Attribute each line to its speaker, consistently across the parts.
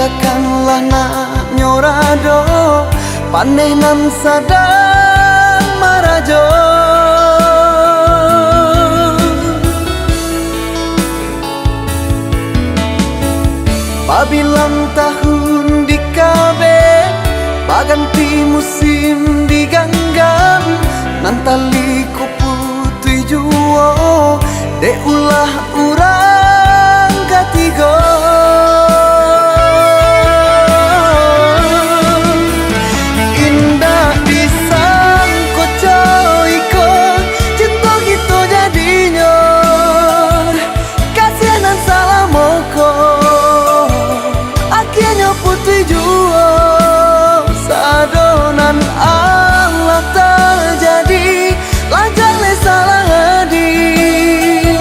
Speaker 1: biarkanlah nak nyorado paneh nan sadang marajo. Pabilang tahun di kabe baganti musim diganggam nantali ko putui juo de ulah urang katigo. Indah pisang ko coy ko cinta gitu jadinya kasihanan salah moko akhirnya putui juo sadonan Allah terjadi lancar le salah hadir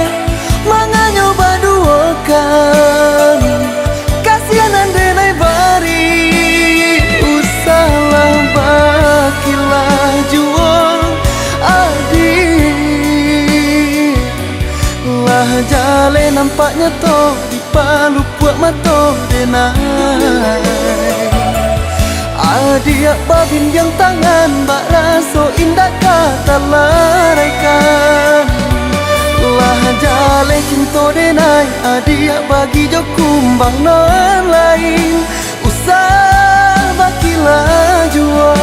Speaker 1: manganya baduakan kasihanan denai bari usalah bakilah jual adir lah jale nampaknya toh di palu buat mato denai adia babin yang tangan bak raso indah kata laraikan lah jale cinta denai adia bagi jo kumbang non lain usah bakilah jual.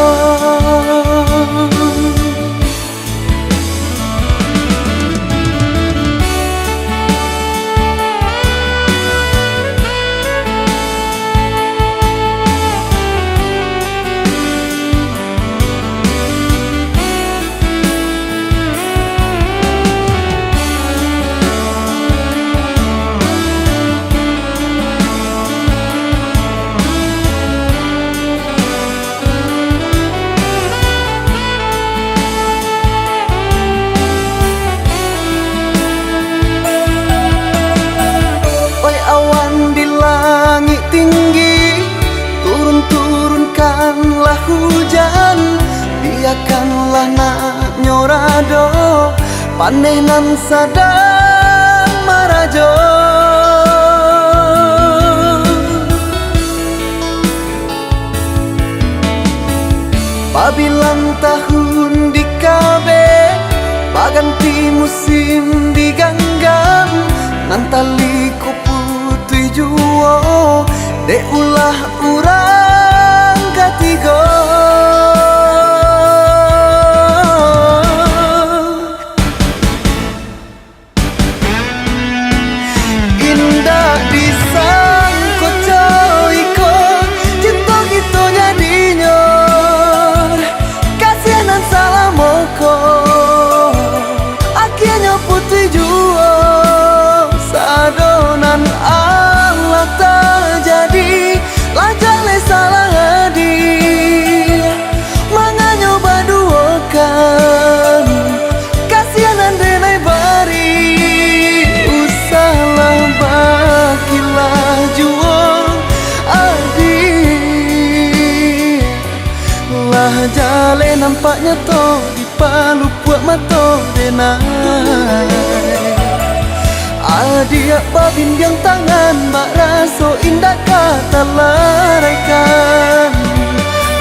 Speaker 1: Turunkanlah hujan, biarkanlah nak nyorado paneh nan sadang marajo. Pabilang tahun di kabe baganti musim diganggam nantali ko putui juo de ulah urang katigo. Indah pisang ko coy ko cinta gitu jadinya kasihanan salah moko akhirnya putui juo sadonan Allah terjadi lancar le salah hadir manganya baduakan kasihanan denai bari usalah bakilah jual adir lah jale nampaknya toh di palu buat mato denai adia babin yang tangan bak raso indah kata laraikan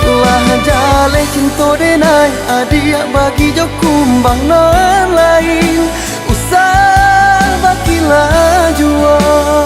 Speaker 1: lah jale cinta denai adia bagi jo kumbang non lain usah bakilah jual.